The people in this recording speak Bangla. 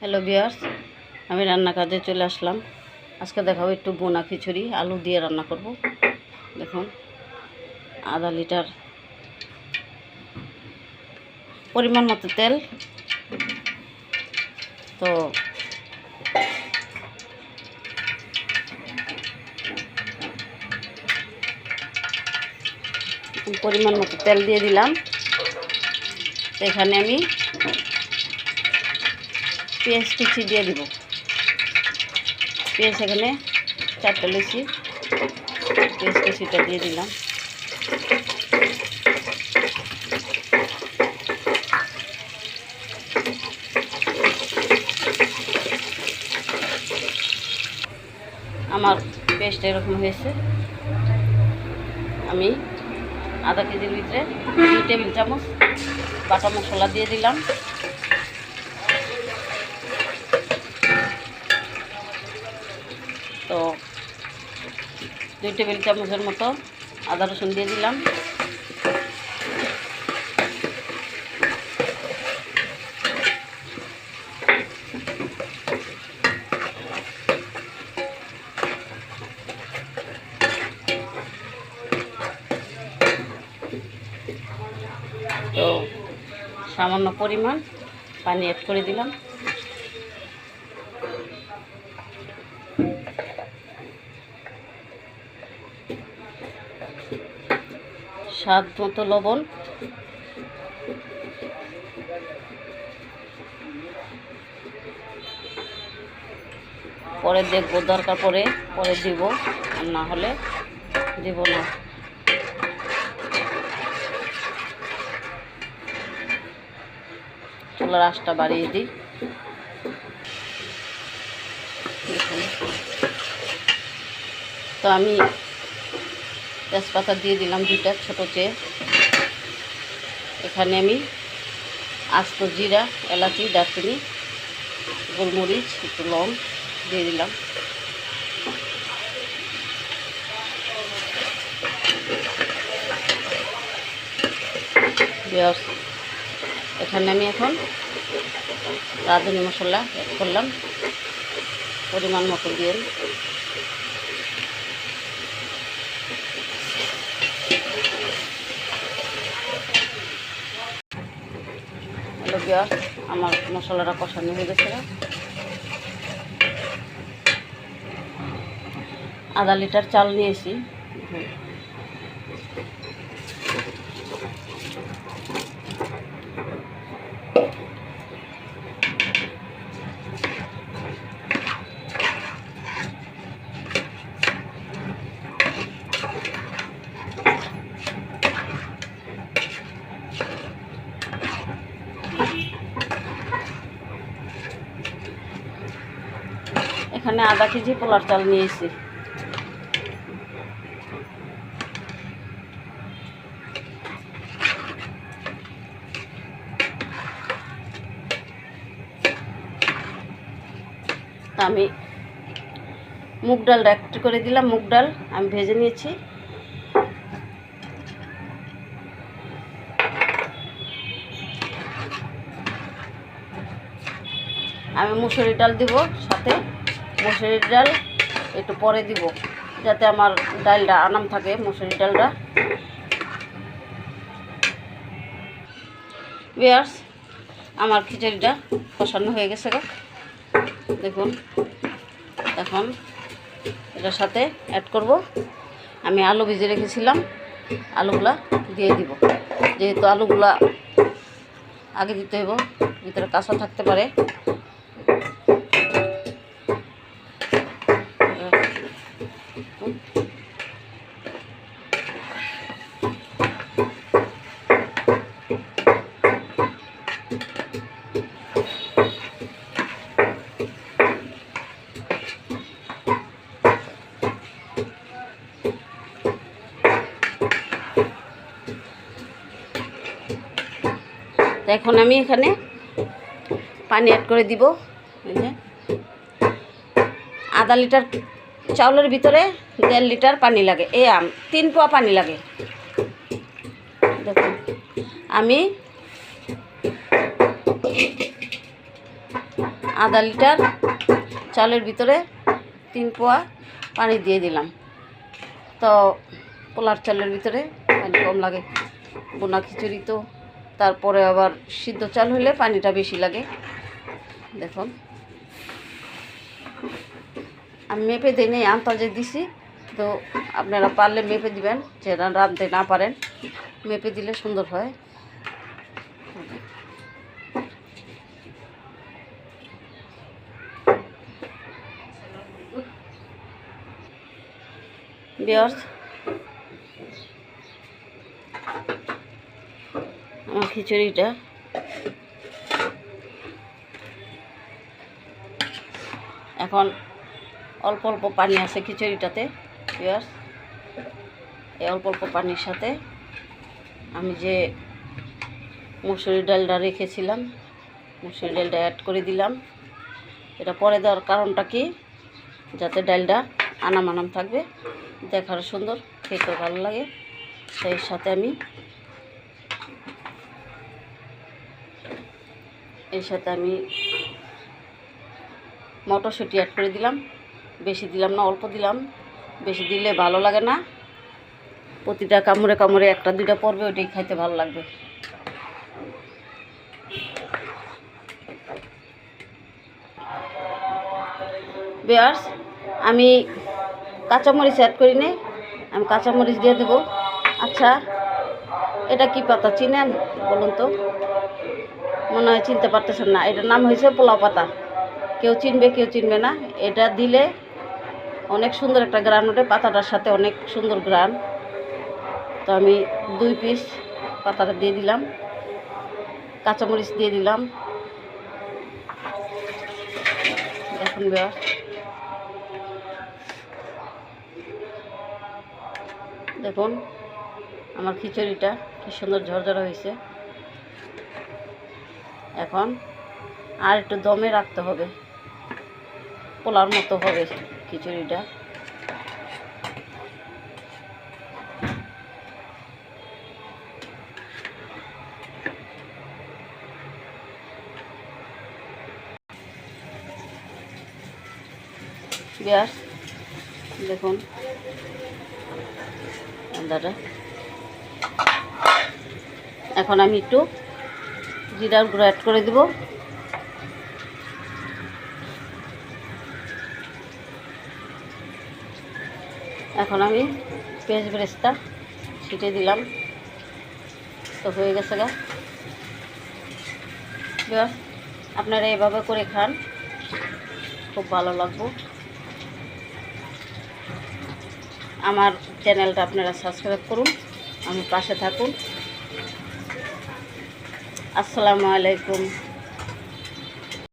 হ্যালো ভিউয়ার্স, আমি রান্না কাজে চলে আসলাম। আজকে দেখাবো একটু বোনা খিচুড়ি আলু দিয়ে রান্না করব। দেখুন, আধা লিটার পরিমাণ মতো তেল, তো পরিমাণ মতো তেল দিয়ে দিলাম। তো এখানে আমি পেঁয়াজ কুচি দিয়ে দিব। পেঁয়াজ এখানে 4টা লুচি, পেঁয়াজ কুচিটা দিয়ে দিলাম। আমার পেস্ট এরকম হয়েছে। আমি আধা কেজির ভিতরে 2 টেবিল চামচ বাটা মশলা দিয়ে দিলাম। তো 2 টেবিল চামচের মতো আদা রসুন দিয়ে দিলাম। তো সামান্য পরিমাণ পানি অ্যাড করে দিলাম। স্বাদ মতো লবণ, পরে দেখবো, দরকার পরে দিব, আর না হলে দিব না। চুলার আঁচটা বাড়িয়ে দিই। তো আমি তেজপাতা দিয়ে দিলাম 2টা ছোট চেয়ে। এখানে আমি আস্ত জিরা, এলাচি, দারচিনি, গোলমরিচ, একটু লং দিয়ে দিলাম। এখানে আমি এখন রাঁধুনি মশলা অ্যাড করলাম পরিমাণ মতো দিয়ে। হ্যালো ভিউয়ার্স, আমার মশলাটা কষানো হয়ে গেছে। আধা লিটার চাল নিয়েছি। এখানে আধা কেজি পোলার চাল নিয়েছি। আমি মুগ ডালটা একটু করে দিলাম। মুগ ডাল আমি ভেজে নিয়েছি। আমি মুসুরির ডাল দিব, সাথে মুসুরির ডাল একটু পরে দিব, যাতে আমার ডালটা আনাম থাকে। মুসুরির ডালটা ভিউয়ার্স, আমার খিচুড়িটা কষানো হয়ে গেছে। দেখুন, এখন এটার সাথে অ্যাড করব আমি আলু ভিজে রেখেছিলাম। আলুগুলা দিয়ে দিব, যেহেতু আলুগুলা আগে দিতে হইব, ভিতরে কাঁচা থাকতে পারে। তো এখন আমি এখানে পানি অ্যাড করে দিব। এই যে আধা লিটার চাউলের ভিতরে 1.5 লিটার পানি লাগে। 3 পোয়া পানি লাগে। দেখুন, আমি আধা লিটার চালের ভিতরে 3 পোয়া পানি দিয়ে দিলাম। তো পোলার চালের ভিতরে পানি কম লাগে, বোনা খিচুড়ি তো, তারপরে আবার সিদ্ধ চাল হলে পানিটা বেশি লাগে। দেখুন আমি মেপে দিই নি, আন্দাজে দিছি। তো আপনারা পারলে মেপে দিবেন, যেটা রাঁধতে না পারেন মেপে দিলে সুন্দর হয়। ভিউয়ার্স, আমার খিচুড়িটা এখন অল্প অল্প পানি আছে খিচুড়িটাতে। ভিউয়ার্স, এই অল্প অল্প পানির সাথে আমি যে মুসুরি ডালটা রেখেছিলাম, মুসুরি ডালটা অ্যাড করে দিলাম। এটা পরে দেওয়ার কারণটা কি, যাতে ডালটা আনাম আনাম থাকবে, দেখার সুন্দর, খেতেও ভালো লাগে। সেই সাথে আমি মটরশুঁটি অ্যাড করে দিলাম। বেশি দিলাম না, অল্প দিলাম, বেশি দিলে ভালো লাগে না। প্রতিটা কামড়ে কামড়ে 1-2টা পড়বে, ওইটাই খাইতে ভালো লাগবে। ভিউয়ার্স, আমি কাঁচামরিচ অ্যাড করি নি, আমি কাঁচামরিচ দিয়ে দেবো। আচ্ছা, এটা কি পাতা চিনেন বলুন তো? মনে হয় চিনতে পারতেছেন না। এটার নাম হয়েছে পোলাও পাতা। কেউ চিনবে, কেউ চিনবে না। এটা দিলে অনেক সুন্দর একটা গ্রান ওঠে, পাতাটার সাথে অনেক সুন্দর গ্রান। তো আমি 2 পিস পাতাটা দিয়ে দিলাম, কাঁচামরিচ দিয়ে দিলাম। দেখুন ভিউয়ার্স, দেখুন আমার খিচুড়িটা কি সুন্দর ঝরঝরা হয়েছে। এখন আর একটু দমে রাখতে হবে, পোলার মতো হবে খিচুড়িটা। ভিউয়ার্স, দেখুন আন্দাটা। এখন আমি একটু জিরার গুঁড়ো অ্যাড করে দেব। এখন আমি পেঁয়াজ বেরেস্তা ছিটে দিলাম। তো হয়ে গেছে গা। ভিউয়ার্স, আপনারা এভাবে করে খান, খুব ভালো লাগবে। আমার চ্যানেলটা আপনারা সাবস্ক্রাইব করুন, আমি পাশে থাকুন। আসসালামু আলাইকুম।